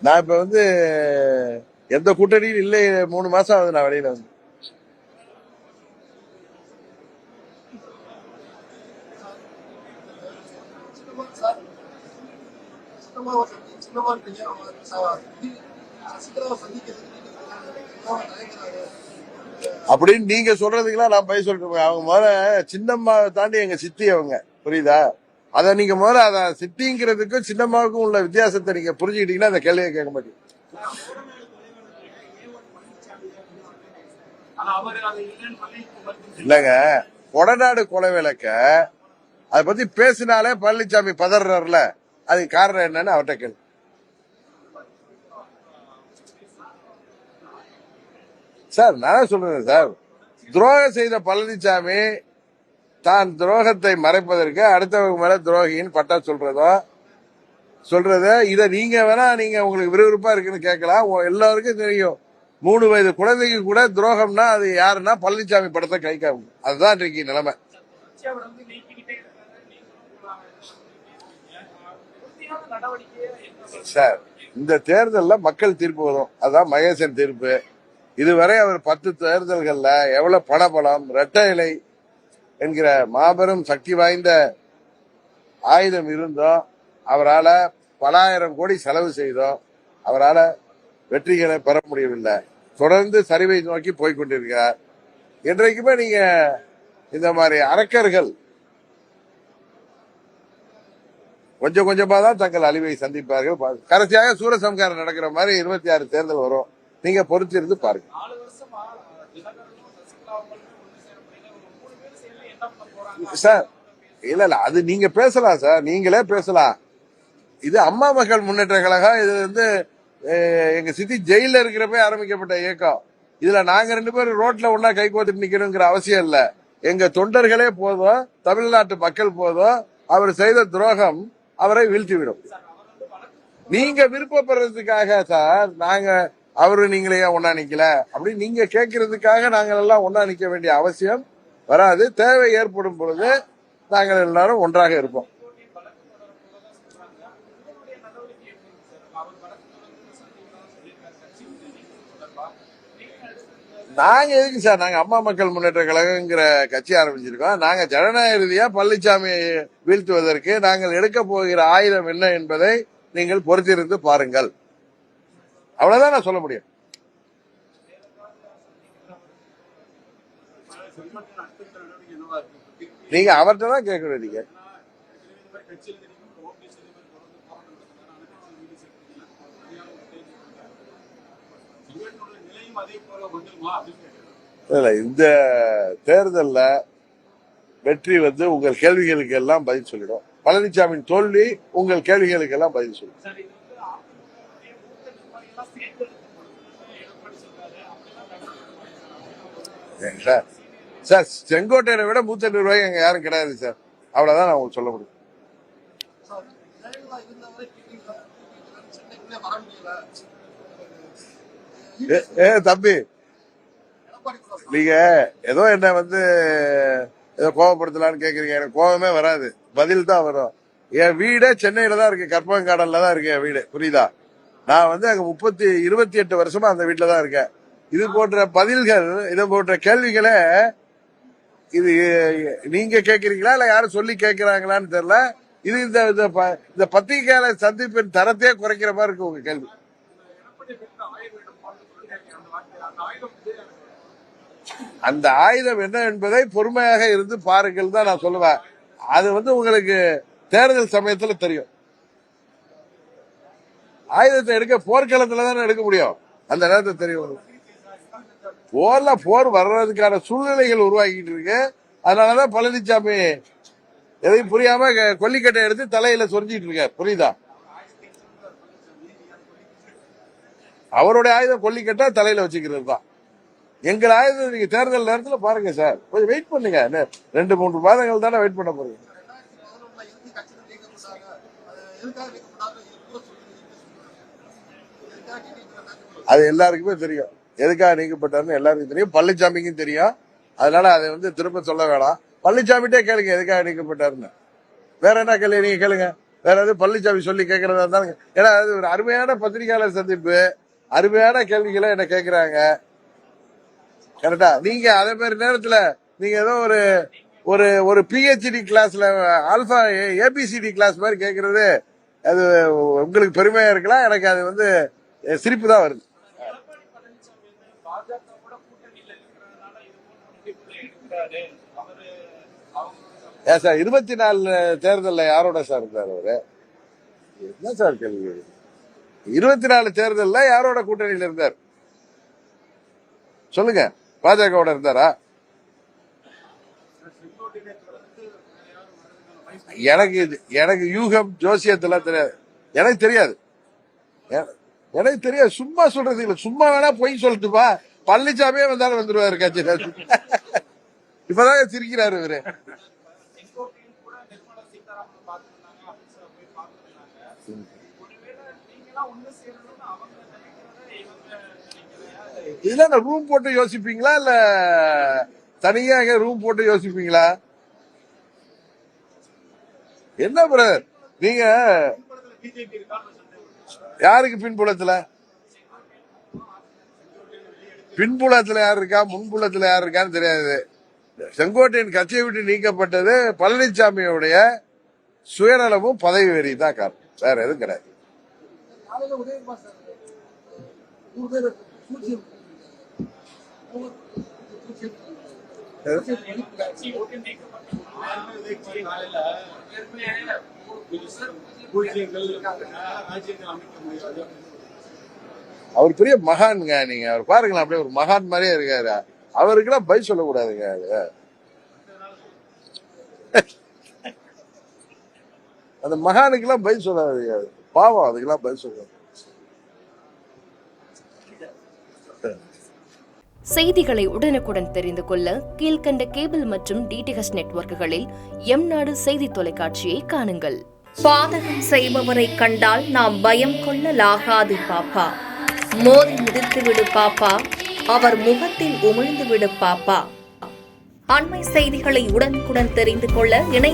நான் இப்ப வந்து எந்த கூட்டணியும் இல்லை. 3 மாசம் ஆகுது நான் வெளியில வந்து. அப்படின்னு நீங்க சொல்றதுக்கெல்லாம் நான் போய் சொல்றேன். அவங்க முதல்ல சின்னம்மாவை தாண்டி எங்க சித்தி அவங்க, புரியுதா? அத நீங்க முதல்ல அத சித்திங்கிறதுக்கும் சின்னம்மாவுக்கும் உள்ள வித்தியாசத்தை நீங்க புரிஞ்சுக்கிட்டீங்கன்னா அந்த கேள்வியை கேட்க மாட்டீங்க. இல்லங்க, கொடநாடு கொலை விளக்க அதை பத்தி பேசினாலே பழனிசாமி பதறாருல, அதுக்கு காரணம் என்னன்னு அவர்கிட்ட கேள்வி. சார் நான் சொல்றேன் சார், துரோகம் செய்த பழனிசாமி தான் துரோகத்தை மறைப்பதற்கு அடுத்தவங்க மேல துரோகின்னு பட்டா சொல்றத இதை நீங்க வேணா நீங்க உங்களுக்கு விறுவிறுப்பா இருக்குன்னு கேட்கலாம். எல்லாருக்கும் தெரியும், 3 வயது குழந்தைக்கு கூட துரோகம்னா அது யாருன்னா பழனிசாமி படத்தை கை காக்கும். அதுதான் இன்றைக்கு நிலைமை. சார், இந்த தேர்தலில் மக்கள் தீர்ப்பு வரும். அதான் மகேசன் தீர்ப்பு. இதுவரை அவர் 10 தேர்தல்கள்ல எவ்வளவு பணபலம், இரட்டை இலை என்கிற மாபெரும் சக்தி வாய்ந்த ஆயுதம் இருந்தோம், அவரால் பல ஆயிரம் கோடி செலவு செய்தோம், அவரால் வெற்றிகளை பெற முடியவில்லை. தொடர்ந்து சரிவை நோக்கி போய்கொண்டிருக்கிறார். என்றைக்குமே நீங்க இந்த மாதிரி அரக்கர்கள் கொஞ்சம் கொஞ்சமா தான் தங்கள் அழிவை சந்திப்பார்கள். கடைசியாக சூரசம்காரம் நடக்கிற மாதிரி 26 தேர்தல் வரும். நீங்க பொறுத்திருந்து பாருங்க. சார் இல்ல அது நீங்க பேசலாம் சார், நீங்களே பேசலாம். இது அம்மா மக்கள் முன்னேற்ற கழகம். இது வந்து எங்க சித்தி ஜெயில இருக்கிறப்ப ஆரம்பிக்கப்பட்ட இயக்கம். இதுல நாங்க 2 பேரும் ரோட்ல ஒன்னா கை கோத்துட்டு நிக்கணுங்கிற அவசியம் இல்ல. எங்க தொண்டர்களே போதும், தமிழ்நாட்டு மக்கள் போதும். அவர் செய்த துரோகம் அவரை வீழ்த்திவிடும். நீங்க விருப்பப்படுறதுக்காக சார், நாங்க அவரு நீங்களே ஒன்னா நிக்கல அப்படின்னு நீங்க கேட்கறதுக்காக நாங்கள் எல்லாம் ஒன்னா நிக்க வேண்டிய அவசியம் வராது. தேவை ஏற்படும் பொழுது நாங்கள் எல்லாரும் ஒன்றாக இருப்போம். நாங்க எதுக்கு சார், நாங்க அம்மா மக்கள் முன்னேற்ற கழகங்கிற கட்சி ஆரம்பிச்சிருக்கோம். நாங்க ஜனநாயக ரீதியா பழனிசாமியை வீழ்த்துவதற்கு நாங்கள் எடுக்க போகிற ஆயுதம் என்ன என்பதை நீங்கள் பொறுத்திருந்து பாருங்கள். அவ்வளவுதான் நான் சொல்ல முடியும். நீங்க அவர்கிட்ட தான் கேட்கணும். நீங்க இல்ல, இந்த தேர்தல்ல வெற்றி வந்து உங்கள் கேள்விகளுக்கு எல்லாம் பதில் சொல்லிடும். பழனிசாமியின் தோல்வி உங்கள் கேள்விகளுக்கு எல்லாம் பதில் சொல்லிடும். சார் சார் செங்கோட்டையனை விட மூத்த நிர்வாகி அங்க யாரும் கிடையாது சார். அவ்வளவுதான் நான் உங்களுக்கு சொல்ல முடியும். தம்பி, நீங்க ஏதோ என்ன வந்து ஏதோ கோவப்படுத்தலான்னு கேக்குறீங்க. எனக்கு கோவமே வராது, பதில் தான் வரும். என் வீடே சென்னையில தான் இருக்கு, கற்பகங்காடன்ல தான் இருக்கு என் வீடு, புரியுதா? நான் வந்து அங்க 28 வருஷமா அந்த வீட்டுல தான் இருக்கேன். இது போன்ற பதில்கள், இது போன்ற கேள்விகளை இது நீங்க கேக்குறீங்களா இல்ல யாரும் சொல்லி கேக்குறாங்களான்னு தெரியல. இது இந்த பத்திரிகையாளர் சந்திப்பின் தரத்தையே குறைக்கிற மாதிரி இருக்கு உங்க கேள்வி. அந்த ஆயுதம் என்ன என்பதை பொறுமையாக இருந்து பாருங்கள் தான் நான் சொல்லுவேன். அது வந்து உங்களுக்கு தேர்தல் சமயத்துல தெரியும். ஆயுதத்தை எடுக்க போர்க்களத்துல தானே எடுக்க முடியும், அந்த நேரத்தை தெரியும். போர் வர்றதுக்கான சூழ்நிலைகள் உருவாக்கிட்டு இருக்கு. அதனாலதான் பழனிசாமி எதையும் புரியாம கொல்லிக்கட்டை எடுத்து தலையில சொரிஞ்சிட்டு இருக்காரு, புரியுதா? அவருடைய ஆயுதம் கொல்லிக்கட்டை தலையில வச்சுக்கிறது தான். எங்கள் ஆயுதம் நீங்க தேர்தல் நேரத்தில் பாருங்க சார், கொஞ்சம் வெயிட் பண்ணுங்க. 2-3 மாதங்கள் தானே வெயிட் பண்ண போறீங்க. அது எல்லாருக்குமே தெரியும், எதுக்காக நீக்கப்பட்டாருன்னு எல்லாருக்கும் தெரியும், பழனிசாமிக்கும் தெரியும். அதனால அதை வந்து திரும்ப சொல்ல வேணாம். பழனிசாமிட்டே கேளுங்க எதுக்காக நீக்கப்பட்டாருன்னு. வேற என்ன கேள்வி நீங்க கேளுங்க. வேற எதுவும் பழனிசாமி சொல்லி கேட்கறதா இருந்தாலும், ஏன்னா அது ஒரு அருமையான பத்திரிகையாளர் சந்திப்பு, அருமையான கேள்விகளை என்ன கேட்கிறாங்க. கரெக்டா? நீங்க அதே மாதிரி நேரத்துல நீங்க ஏதோ ஒரு ஒரு ஒரு பிஹெச்டி கிளாஸ்ல ஆல்பா ஏபிசிடி கிளாஸ் மாதிரி கேட்கறது அது உங்களுக்கு பெருமையா இருக்கலாம். எனக்கு அது வந்து சிரிப்பு தான் வருது. ஏன் சார் 24 தேர்தலில் யாரோட சார் இருந்தார் அவரு? என்ன சார் கேள்வி? 24 தேர்தலில் யாரோட கூட்டணியில் இருந்தார் சொல்லுங்க. பாஜகவோட இருந்தாரா? எனக்கு யூகம் ஜோசியத்தெல்லாம் தெரியாது. எனக்கு தெரியாது. சும்மா சொல்றது இல்ல. சும்மா வேணா பொய் சொல்லிட்டுப்பா. பழனிசாமியே வந்தாலும் வந்துருவாரு கட்சி. இப்பதான் சிரிக்கிறாரு இவரு. இதுல ரூம் போட்டு யோசிப்பீங்களா இல்ல தனியாக ரூம் போட்டு யோசிப்பீங்களா? என்ன பிரதர் நீங்க யாருக்கு பின்புலத்துல யார் இருக்கா, முன்புலத்துல யார் இருக்கான்னு தெரியாது. செங்கோட்டையன் கட்சியை விட்டு நீக்கப்பட்டது பழனிசாமியோடைய சுயநலமும் பதவி வெறி தான் காரணம். வேற எதுவும் கிடையாது. அவர் பெரிய மகான்ங்க. நீங்க அவர் பாருங்களா, அப்படியே ஒரு மகான் மாதிரியே இருக்காரு. அவருக்கெல்லாம் பதில் சொல்லக்கூடாதுங்க. அந்த மகானுக்கெல்லாம் பதில் சொல்லாது. பாவம், அதுக்கெல்லாம் பதில் சொல்லாது. செய்திகளை உடனுக்குடன் தெரிந்து கொள்ள கீழ்கண்ட கேபிள் மற்றும் டிடிஎச் நெட்வொர்க்குகளில் எம்நாடு செய்தி தொலைக்காட்சியை காணுங்கள். பாதகம் செய்பவரை கண்டால் நாம் பயம் கொள்ளலாகாது பாப்பா. மோதி மிதித்துவிடு பாப்பா, அவர் முகத்தில் உமிழ்ந்துவிடு பாப்பா. அண்மை செய்திகளை உடனுக்குடன் தெரிந்து கொள்ள இணைந்து